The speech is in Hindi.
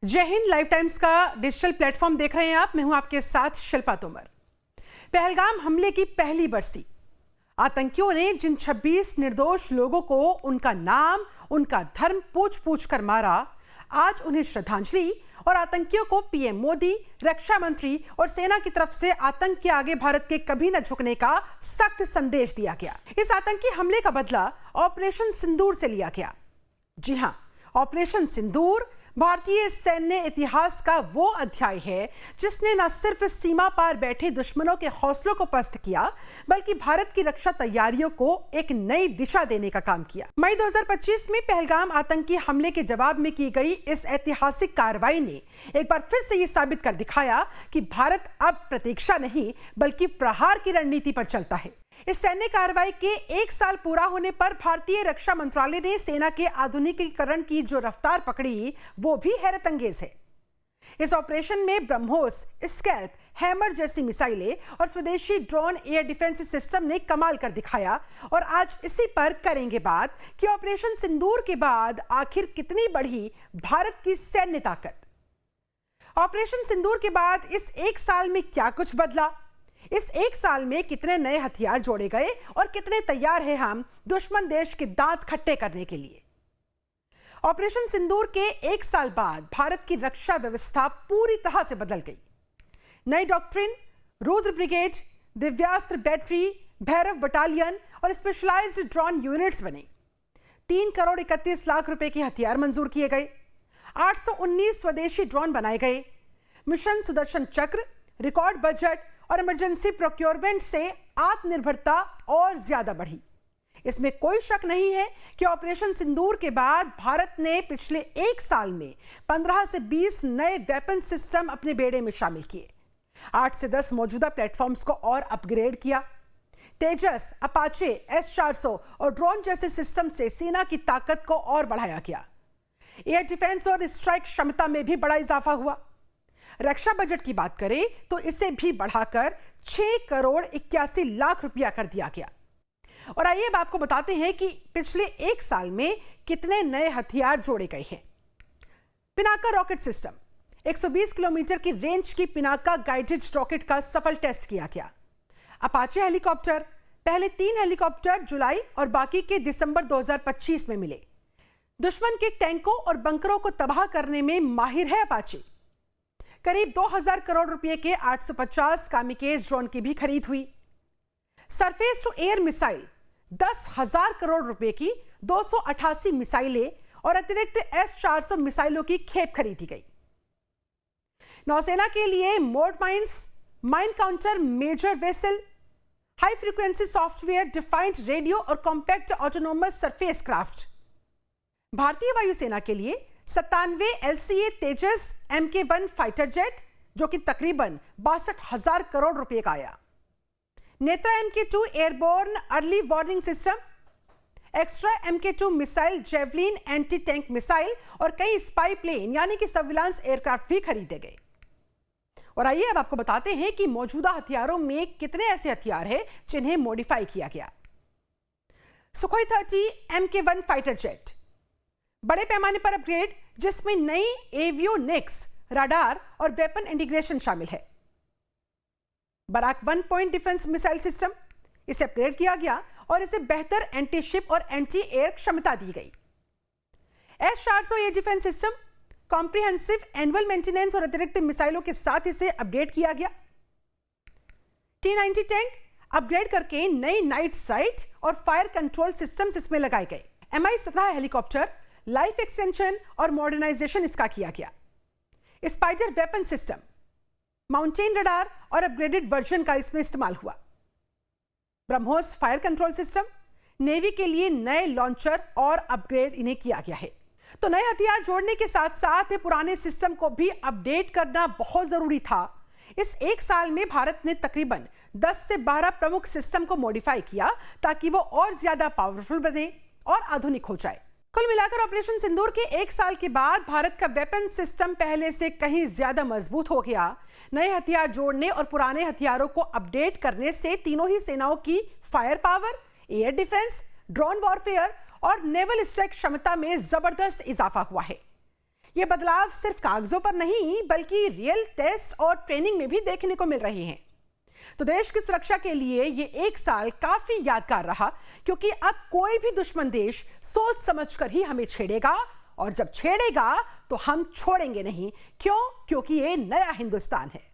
जय हिंद। लाइव टाइम्स का डिजिटल प्लेटफॉर्म देख रहे हैं आप। मैं हूं आपके साथ शिल्पा तोमर। पहलगाम हमले की पहली बरसी। आतंकियों ने जिन 26 निर्दोष लोगों को उनका नाम, उनका धर्म पूछ पूछ कर मारा, आज उन्हें श्रद्धांजलि और आतंकियों को पीएम मोदी, रक्षा मंत्री और सेना की तरफ से आतंक के आगे भारत के कभी न झुकने का सख्त संदेश दिया गया। इस आतंकी हमले का बदला ऑपरेशन सिंदूर से लिया गया। जी हां, ऑपरेशन सिंदूर भारतीय सैन्य इतिहास का वो अध्याय है जिसने न सिर्फ सीमा पार बैठे दुश्मनों के हौसलों को पस्त किया, बल्कि भारत की रक्षा तैयारियों को एक नई दिशा देने का काम किया। मई 2025 में पहलगाम आतंकी हमले के जवाब में की गई इस ऐतिहासिक कार्रवाई ने एक बार फिर से ये साबित कर दिखाया कि भारत अब प्रतीक्षा नहीं बल्कि प्रहार की रणनीति पर चलता है। इस सैन्य कार्रवाई के 1 साल पूरा होने पर भारतीय रक्षा मंत्रालय ने सेना के आधुनिकीकरण की जो रफ्तार पकड़ी वो भी हैरतअंगेज है। इस ऑपरेशन में ब्रह्मोस, स्कैल्प, हैमर जैसी मिसाइलें और स्वदेशी ड्रोन एयर डिफेंस सिस्टम ने कमाल कर दिखाया। और आज इसी पर करेंगे बात कि ऑपरेशन सिंदूर के बाद आखिर कितनी बढ़ी भारत की सैन्य ताकत। ऑपरेशन सिंदूर के बाद इस 1 साल में क्या कुछ बदला, इस 1 साल में कितने नए हथियार जोड़े गए और कितने तैयार हैं हम दुश्मन देश के दांत खट्टे करने के लिए। ऑपरेशन सिंदूर के 1 साल बाद भारत की रक्षा व्यवस्था पूरी तरह से बदल गई। नई doctrine, Rudra brigade, Divyastra battery, Bhairav battalion और स्पेशलाइज्ड ड्रोन यूनिट्स बने। 3 करोड़ 31 लाख रुपए के हथियार मंजूर किए गए। 819 स्वदेशी ड्रोन बनाए गए। मिशन सुदर्शन चक्र, रिकॉर्ड बजट और इमरजेंसी प्रोक्योरमेंट से आत्मनिर्भरता और ज्यादा बढ़ी। इसमें कोई शक नहीं है कि ऑपरेशन सिंदूर के बाद भारत ने पिछले 1 साल में 15 से 20 नए वेपन सिस्टम अपने बेड़े में शामिल किए। 8 से 10 मौजूदा प्लेटफॉर्म्स को और अपग्रेड किया। तेजस, अपाचे, S-400 और ड्रोन जैसे सिस्टम से सेना की ताकत को और बढ़ाया गया। एयर डिफेंस और स्ट्राइक क्षमता में भी बड़ा इजाफा हुआ। रक्षा बजट की बात करें तो इसे भी बढ़ाकर 6 करोड़ 81 लाख रुपया कर दिया गया। और आइए अब आपको बताते हैं कि पिछले 1 साल में कितने नए हथियार जोड़े गए हैं। पिनाका रॉकेट सिस्टम, 120 किलोमीटर की रेंज की पिनाका गाइडेड रॉकेट का सफल टेस्ट किया गया। अपाचे हेलीकॉप्टर, पहले 3 हेलीकॉप्टर जुलाई और बाकी के दिसंबर 2025 में मिले। दुश्मन के टैंकों और बंकरों को तबाह करने में माहिर है अपाचे। करीब 2000 करोड़ रुपए के 850 कामिकेज ड्रोन की भी खरीद हुई। Surface to air missile, 10,000 crore रुपए की 288 मिसाइलें और अतिरिक्त S-400 मिसाइलों की खेप खरीदी गई। नौसेना के लिए mode mines, mine counter measure vessel, high frequency software defined radio और कॉम्पैक्ट ऑटोनोमस सरफेस क्राफ्ट। भारतीय वायुसेना के लिए 97 LCA तेजस Mk1 फाइटर जेट, जो कि तकरीबन 62,000 करोड़ रुपए का आया। Netra Mk2 airborne early warning system, extra Mk2 missile, javelin anti tank missile और कई स्पाई प्लेन यानी कि सर्विलांस एयरक्राफ्ट भी खरीदे गए। और आइए अब आपको बताते हैं कि मौजूदा हथियारों में कितने ऐसे हथियार हैं जिन्हें मॉडिफाई किया गया। सुखोई 30 Mk1 फाइटर जेट, बड़े पैमाने पर अपग्रेड जिसमें नई एवियोनिक्स, रडार और वेपन इंटीग्रेशन शामिल है। Barak 1 point defence missile system, इसे अपग्रेड किया गया और इसे बेहतर एंटी शिप और एंटी एयर क्षमता दी गई। S-400 air defence system, comprehensive annual maintenance और अतिरिक्त मिसाइलों के साथ इसे अपडेट किया गया। T-90 टैंक अपग्रेड करके नई नाइट साइट और फायर कंट्रोल सिस्टम्स इसमें लगाए गए। Mi-17 हेलीकॉप्टर, लाइफ एक्सटेंशन और मॉडर्नाइजेशन इसका किया गया। Spider weapon system, mountain radar और अपग्रेडेड वर्जन का इसमें इस्तेमाल हुआ। BrahMos fire control system, navy के लिए नए लॉन्चर और अपग्रेड इन्हें किया गया है। तो नए हथियार जोड़ने के साथ साथ पुराने सिस्टम को भी अपडेट करना बहुत जरूरी था। इस 1 साल में भारत ने तकरीबन 10 से 12 प्रमुख सिस्टम को मॉडिफाई किया ताकि वो और ज्यादा पावरफुल बने और आधुनिक हो जाए। कुल मिलाकर ऑपरेशन सिंदूर के 1 साल के बाद भारत का वेपन सिस्टम पहले से कहीं ज्यादा मजबूत हो गया। नए हथियार जोड़ने और पुराने हथियारों को अपडेट करने से तीनों ही सेनाओं की fire power, air defence, drone warfare और नेवल स्ट्राइक क्षमता में जबरदस्त इजाफा हुआ है। ये बदलाव सिर्फ कागजों पर नहीं बल्कि रियल टेस्ट और ट्रेनिंग में भी देखने को मिल रहे हैं। तो देश की सुरक्षा के लिए ये एक साल काफी यादगार रहा, क्योंकि अब कोई भी दुश्मन देश सोच समझकर ही हमें छेड़ेगा, और जब छेड़ेगा तो हम छोड़ेंगे नहीं। क्यों? क्योंकि ये नया हिंदुस्तान है।